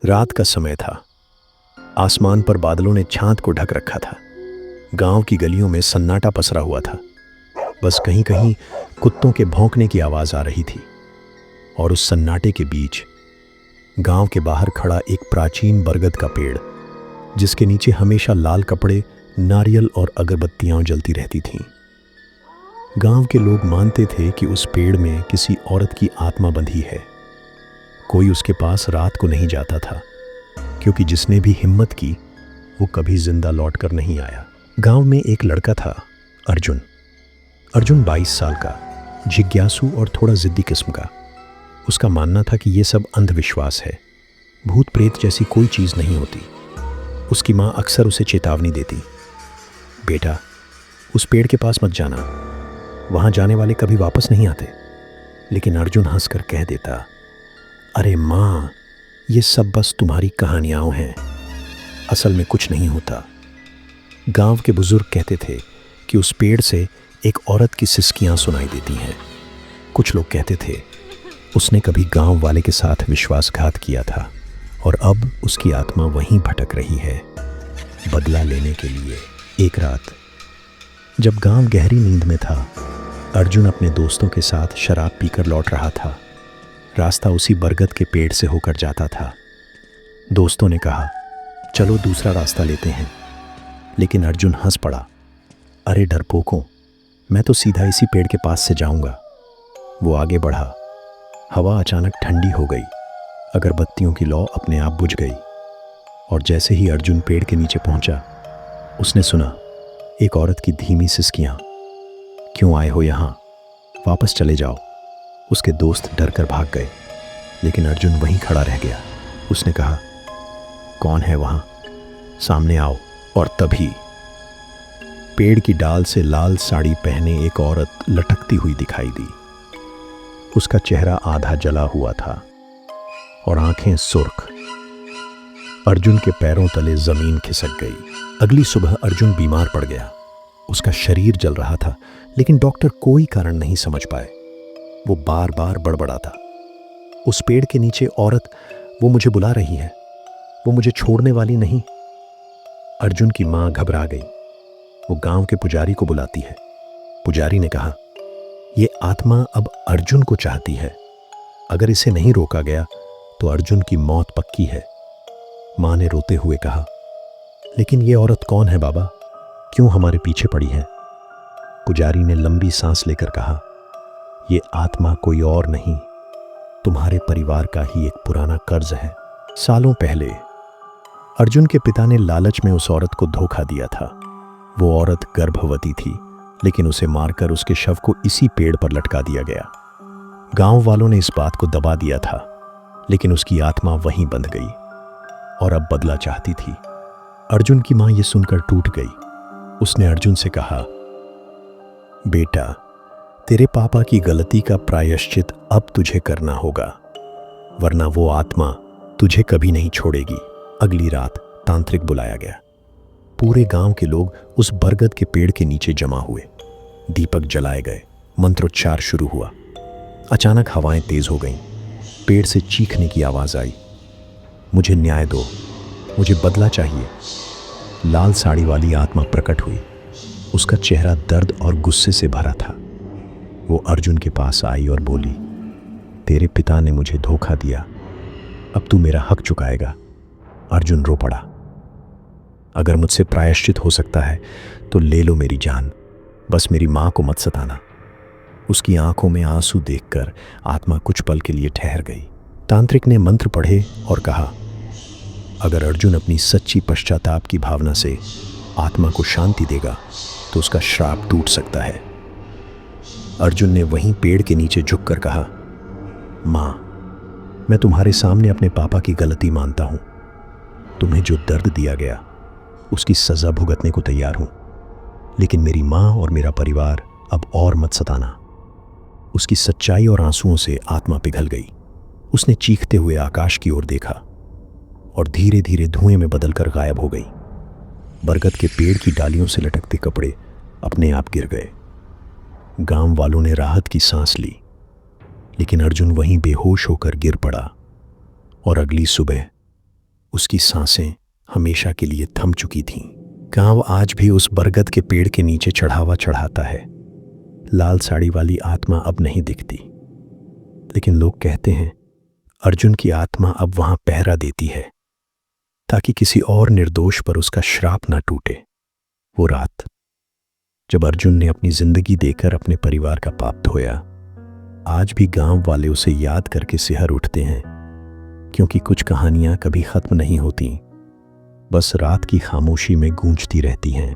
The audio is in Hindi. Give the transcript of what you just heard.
रात का समय था। आसमान पर बादलों ने चांद को ढक रखा था। गांव की गलियों में सन्नाटा पसरा हुआ था। बस कहीं कहीं कुत्तों के भौंकने की आवाज आ रही थी। और उस सन्नाटे के बीच गांव के बाहर खड़ा एक प्राचीन बरगद का पेड़, जिसके नीचे हमेशा लाल कपड़े, नारियल और अगरबत्तियां जलती रहती थीं। गांव के लोग मानते थे कि उस पेड़ में किसी औरत की आत्मा बंधी है। कोई उसके पास रात को नहीं जाता था, क्योंकि जिसने भी हिम्मत की वो कभी जिंदा लौटकर नहीं आया। गांव में एक लड़का था, अर्जुन। अर्जुन 22 साल का, जिज्ञासु और थोड़ा जिद्दी किस्म का। उसका मानना था कि ये सब अंधविश्वास है, भूत प्रेत जैसी कोई चीज़ नहीं होती। उसकी माँ अक्सर उसे चेतावनी देती, बेटा उस पेड़ के पास मत जाना, वहाँ जाने वाले कभी वापस नहीं आते। लेकिन अर्जुन हंसकर कह देता, अरे माँ, ये सब बस तुम्हारी कहानियाँ हैं, असल में कुछ नहीं होता। गांव के बुजुर्ग कहते थे कि उस पेड़ से एक औरत की सिसकियाँ सुनाई देती हैं। कुछ लोग कहते थे उसने कभी गांव वाले के साथ विश्वासघात किया था और अब उसकी आत्मा वहीं भटक रही है, बदला लेने के लिए। एक रात जब गांव गहरी नींद में था, अर्जुन अपने दोस्तों के साथ शराब पीकर लौट रहा था। रास्ता उसी बरगद के पेड़ से होकर जाता था। दोस्तों ने कहा, चलो दूसरा रास्ता लेते हैं। लेकिन अर्जुन हंस पड़ा, अरे डरपोकों, मैं तो सीधा इसी पेड़ के पास से जाऊंगा। वो आगे बढ़ा। हवा अचानक ठंडी हो गई, अगरबत्तियों की लौ अपने आप बुझ गई। और जैसे ही अर्जुन पेड़ के नीचे पहुंचा, उसने सुना एक औरत की धीमी सिसकियां, क्यों आए हो यहाँ, वापस चले जाओ। उसके दोस्त डर कर भाग गए, लेकिन अर्जुन वहीं खड़ा रह गया। उसने कहा, कौन है वहाँ, सामने आओ। और तभी पेड़ की डाल से लाल साड़ी पहने एक औरत लटकती हुई दिखाई दी। उसका चेहरा आधा जला हुआ था और आंखें सुर्ख। अर्जुन के पैरों तले जमीन खिसक गई। अगली सुबह अर्जुन बीमार पड़ गया। उसका शरीर जल रहा था, लेकिन डॉक्टर कोई कारण नहीं समझ पाए। वो बार बार बड़बड़ाता, उस पेड़ के नीचे औरत, वो मुझे बुला रही है, वो मुझे छोड़ने वाली नहीं। अर्जुन की मां घबरा गई। वो गांव के पुजारी को बुलाती है। पुजारी ने कहा, ये आत्मा अब अर्जुन को चाहती है, अगर इसे नहीं रोका गया तो अर्जुन की मौत पक्की है। मां ने रोते हुए कहा, लेकिन ये औरत कौन है बाबा, क्यों हमारे पीछे पड़ी है? पुजारी ने लंबी सांस लेकर कहा, ये आत्मा कोई और नहीं, तुम्हारे परिवार का ही एक पुराना कर्ज है। सालों पहले अर्जुन के पिता ने लालच में उस औरत को धोखा दिया था। वो औरत गर्भवती थी, लेकिन उसे मारकर उसके शव को इसी पेड़ पर लटका दिया गया। गांव वालों ने इस बात को दबा दिया था, लेकिन उसकी आत्मा वहीं बंध गई और अब बदला चाहती थी। अर्जुन की मां ये सुनकर टूट गई। उसने अर्जुन से कहा, बेटा, तेरे पापा की गलती का प्रायश्चित अब तुझे करना होगा, वरना वो आत्मा तुझे कभी नहीं छोड़ेगी। अगली रात तांत्रिक बुलाया गया। पूरे गांव के लोग उस बरगद के पेड़ के नीचे जमा हुए। दीपक जलाए गए, मंत्रोच्चार शुरू हुआ। अचानक हवाएं तेज हो गईं। पेड़ से चीखने की आवाज आई, मुझे न्याय दो, मुझे बदला चाहिए। लाल साड़ी वाली आत्मा प्रकट हुई। उसका चेहरा दर्द और गुस्से से भरा था। वो अर्जुन के पास आई और बोली, तेरे पिता ने मुझे धोखा दिया, अब तू मेरा हक चुकाएगा। अर्जुन रो पड़ा, अगर मुझसे प्रायश्चित हो सकता है तो ले लो मेरी जान, बस मेरी मां को मत सताना। उसकी आंखों में आंसू देखकर आत्मा कुछ पल के लिए ठहर गई। तांत्रिक ने मंत्र पढ़े और कहा, अगर अर्जुन अपनी सच्ची पश्चाताप की भावना से आत्मा को शांति देगा तो उसका श्राप टूट सकता है। अर्जुन ने वहीं पेड़ के नीचे झुककर कहा, मां, मैं तुम्हारे सामने अपने पापा की गलती मानता हूं। तुम्हें जो दर्द दिया गया उसकी सजा भुगतने को तैयार हूं, लेकिन मेरी मां और मेरा परिवार अब और मत सताना। उसकी सच्चाई और आंसुओं से आत्मा पिघल गई। उसने चीखते हुए आकाश की ओर देखा और धीरे धीरे धुएं में बदलकर गायब हो गई। बरगद के पेड़ की डालियों से लटकते कपड़े अपने आप गिर गए। गांव वालों ने राहत की सांस ली, लेकिन अर्जुन वहीं बेहोश होकर गिर पड़ा और अगली सुबह उसकी सांसें हमेशा के लिए थम चुकी थीं। गांव आज भी उस बरगद के पेड़ के नीचे चढ़ावा चढ़ाता है। लाल साड़ी वाली आत्मा अब नहीं दिखती, लेकिन लोग कहते हैं अर्जुन की आत्मा अब वहां पहरा देती है, ताकि किसी और निर्दोष पर उसका श्राप ना टूटे। वो रात जब अर्जुन ने अपनी जिंदगी देकर अपने परिवार का पाप धोया, आज भी गांव वाले उसे याद करके सिहर उठते हैं, क्योंकि कुछ कहानियां कभी खत्म नहीं होती, बस रात की खामोशी में गूंजती रहती हैं।